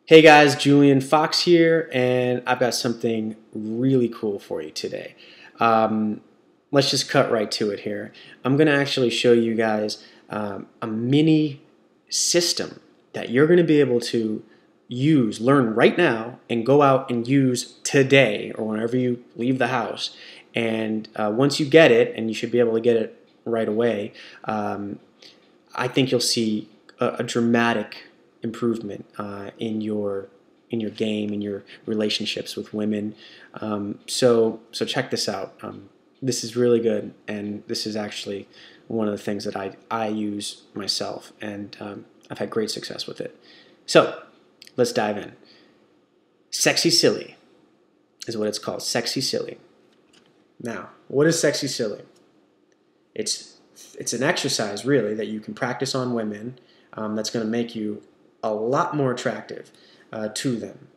Hey guys, Julian Fox here, and I've got something really cool for you today. Um, let's just cut right to it here. I'm going to actually show you guys a mini system that you're going to be able to learn right now, and go out and use today or whenever you leave the house. And once you get it, and you should be able to get it right away, I think you'll see a dramatic improvement in your game, in your relationships with women. So check this out. This is really good, and this is actually one of the things that I use myself, and I've had great success with it. So let's dive in. Sexy Silly is what it's called. Sexy Silly. Now, what is Sexy Silly? It's an exercise, really, that you can practice on women, that's going to make you a lot more attractive to them.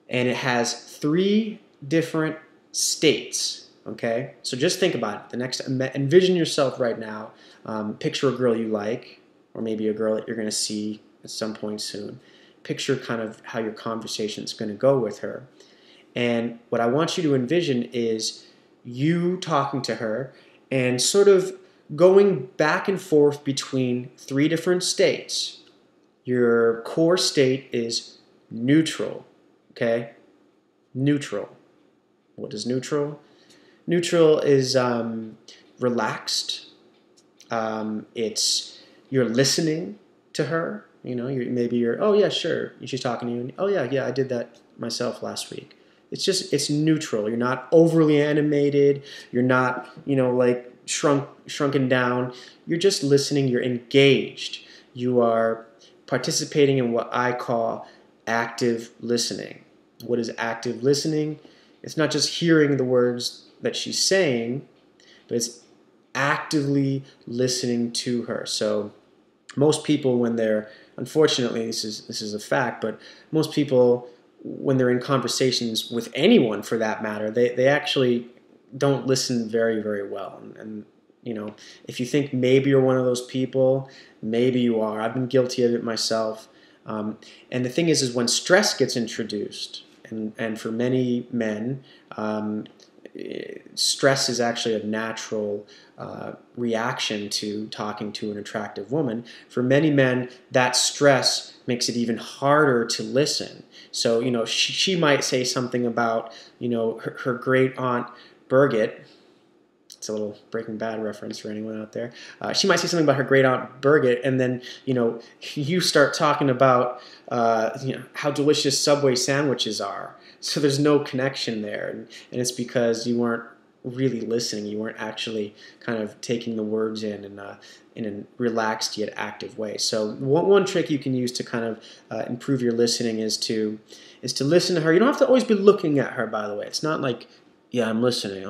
And it has 3 different states, okay? So just think about it. Envision yourself right now. Picture a girl you like, or maybe a girl that you're going to see at some point soon. Picture kind of how your conversation is going to go with her. And what I want you to envision is you talking to her and sort of going back and forth between 3 different states. Your core state is neutral, okay? Neutral. What is neutral? Neutral is relaxed. You're listening to her. You know, oh yeah, sure. She's talking to you, and, oh yeah, I did that myself last week. It's neutral. You're not overly animated. You're not, like shrunken down. You're just listening. You're engaged. You are participating in what I call active listening. What is active listening? It's not just hearing the words that she's saying, but it's actively listening to her. So most people, when they're, unfortunately, this is a fact, but most people, when they're in conversations with anyone for that matter, they actually don't listen very, very well. And if you think maybe you're one of those people, maybe you are. I've been guilty of it myself. And the thing is when stress gets introduced, and for many men, stress is actually a natural reaction to talking to an attractive woman. For many men, that stress makes it even harder to listen. So, she might say something about, her great aunt Birgit. It's a little Breaking Bad reference for anyone out there. She might say something about her great aunt Birgit, and then you start talking about how delicious Subway sandwiches are. So there's no connection there, and it's because you weren't really listening. You weren't actually kind of taking the words in a relaxed yet active way. So one trick you can use to kind of improve your listening is to listen to her. You don't have to always be looking at her, by the way. It's not like, yeah, I'm listening.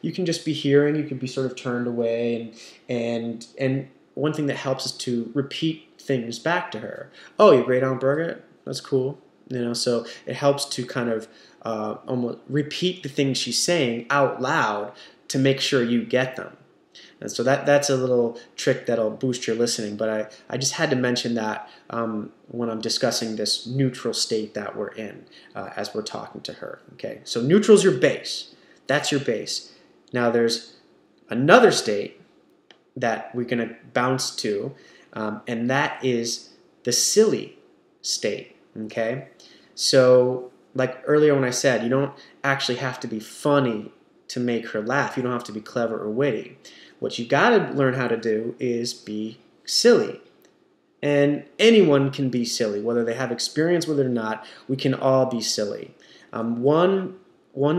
You can just be hearing. You can be sort of turned away, and one thing that helps is to repeat things back to her. Oh, your great aunt Birgit? That's cool. So it helps to kind of almost repeat the things she's saying out loud to make sure you get them. And so that's a little trick that'll boost your listening. But I just had to mention that when I'm discussing this neutral state that we're in as we're talking to her. Okay, so neutral's your base. That's your base. Now there's another state that we're going to bounce to, and that is the silly state. Okay, so like earlier when I said, you don't actually have to be funny to make her laugh. You don't have to be clever or witty. What you got to learn how to do is be silly. And anyone can be silly, whether they have experience with it or not. We can all be silly. One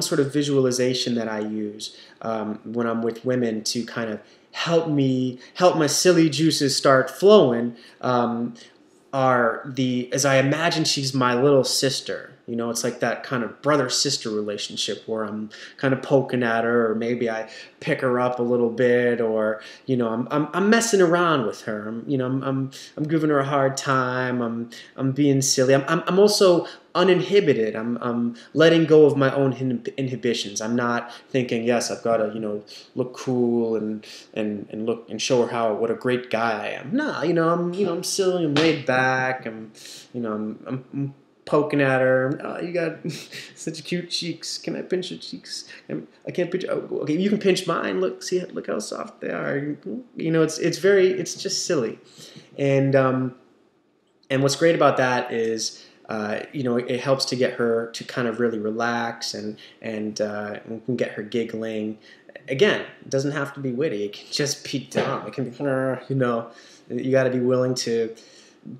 sort of visualization that I use when I'm with women to kind of help my silly juices start flowing, as I imagine she's my little sister. You know, it's like that kind of brother-sister relationship where I'm kind of poking at her, or maybe I pick her up a little bit, or you know, I'm messing around with her. I'm giving her a hard time. I'm being silly. I'm also uninhibited. I'm letting go of my own inhibitions. I'm not thinking, yes, I've got to, you know, look cool and look and show her what a great guy I am. No, you know, I'm silly. I'm laid back. I'm poking at her. Oh, you got such cute cheeks. Can I pinch your cheeks? I can't pinch. Oh, okay, you can pinch mine. Look how soft they are. You know, it's just silly, and what's great about that is, you know, it helps to get her to kind of really relax and can get her giggling. Again, it doesn't have to be witty. It can just be dumb. It can be, you know, you got to be willing to.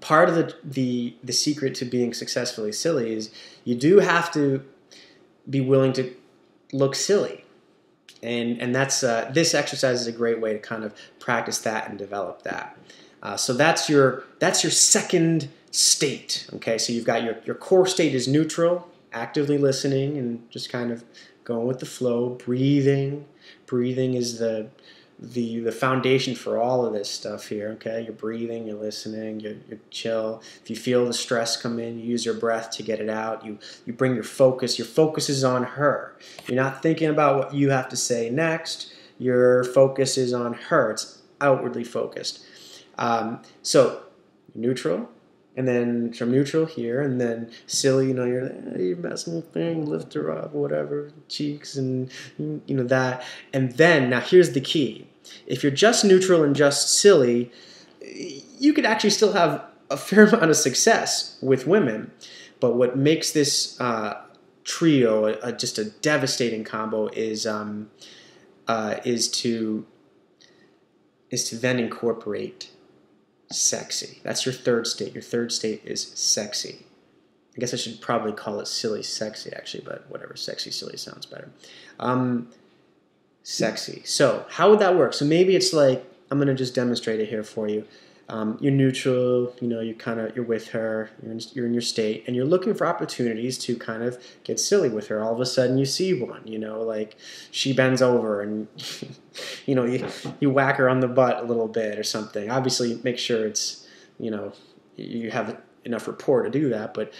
Part of the secret to being successfully silly is you do have to be willing to look silly, and that's this exercise is a great way to kind of practice that and develop that. So that's your second state. Okay, so you've got your core state is neutral, actively listening and just kind of going with the flow, breathing. Breathing is the foundation for all of this stuff here. Okay, you're breathing, you're listening, you're chill. If you feel the stress come in, you use your breath to get it out. You bring your focus. Your focus is on her. You're not thinking about what you have to say next. Your focus is on her. It's outwardly focused. So neutral, and then from neutral here, and then silly. You know, you're messing with things, lift her up, whatever, cheeks, and you know that. And then now here's the key: if you're just neutral and just silly, you could actually still have a fair amount of success with women. But what makes this trio just a devastating combo is to then incorporate sexy. That's your third state. Your third state is sexy. I guess I should probably call it silly sexy, actually, but whatever. Sexy, silly sounds better. Sexy. So how would that work? So maybe it's like, I'm going to just demonstrate it here for you. You're neutral, you know, you're with her, you're in your state, and you're looking for opportunities to kind of get silly with her. All of a sudden you see one, you know, like she bends over and, you know, you whack her on the butt a little bit or something. Obviously make sure it's, you know, you have enough rapport to do that, but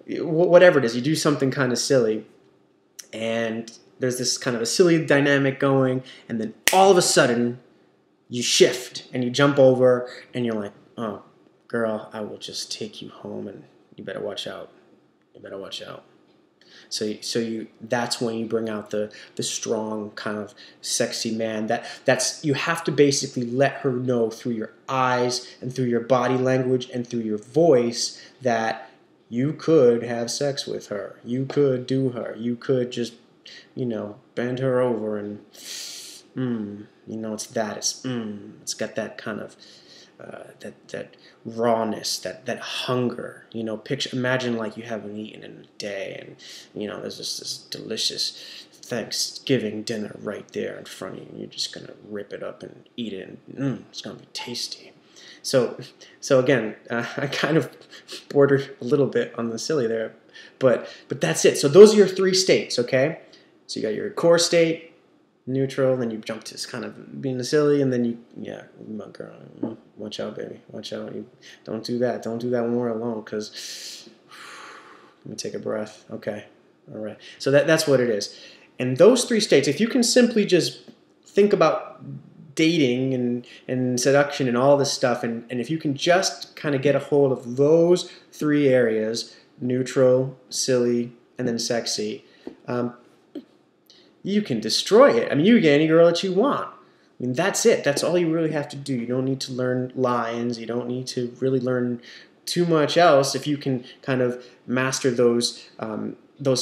whatever it is, you do something kind of silly, and there's this kind of a silly dynamic going, and then all of a sudden you shift and you jump over and you're like, oh, girl, I will just take you home, and you better watch out. You better watch out. So that's when you bring out the strong kind of sexy man. That's you have to basically let her know through your eyes and through your body language and through your voice that you could have sex with her. You could do her. You could just, you know, bend her over and you know, it's got that kind of that rawness, that hunger. You know, imagine like you haven't eaten in a day, and you know there's just this delicious Thanksgiving dinner right there in front of you, and you're just gonna rip it up and eat it, and it's gonna be tasty. So again, I kind of bordered a little bit on the silly there, but that's it. So those are your three states, okay? So you got your core state, neutral, then you jump to this kind of being silly, and then my girl, watch out, baby, watch out. Don't do that when we're alone, because let me take a breath. Okay, all right. So that's what it is. And those three states, if you can simply just think about dating and seduction and all this stuff, and if you can just kind of get a hold of those three areas, neutral, silly, and then sexy, you can destroy it. I mean, you can get any girl that you want. I mean, that's it. That's all you really have to do. You don't need to learn lines. You don't need to really learn too much else if you can kind of master those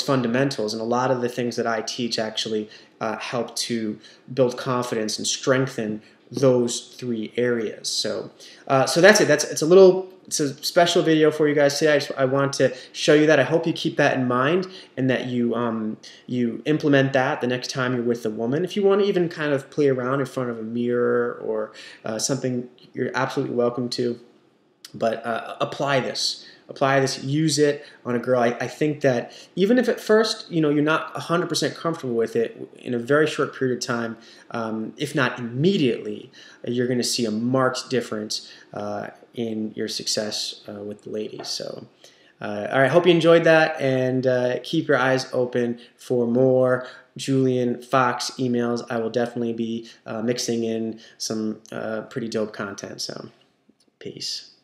fundamentals. And a lot of the things that I teach actually help to build confidence and strengthen those three areas. So that's it. It's a special video for you guys today. I want to show you that. I hope you keep that in mind, and that you implement that the next time you're with a woman. If you want to even kind of play around in front of a mirror or something, you're absolutely welcome to. But apply this, use it on a girl. I think that even if at first, you're not 100% comfortable with it, in a very short period of time, if not immediately, you're going to see a marked difference in your success with the ladies. So, all right, hope you enjoyed that, and keep your eyes open for more Julian Fox emails. I will definitely be mixing in some pretty dope content. So, peace.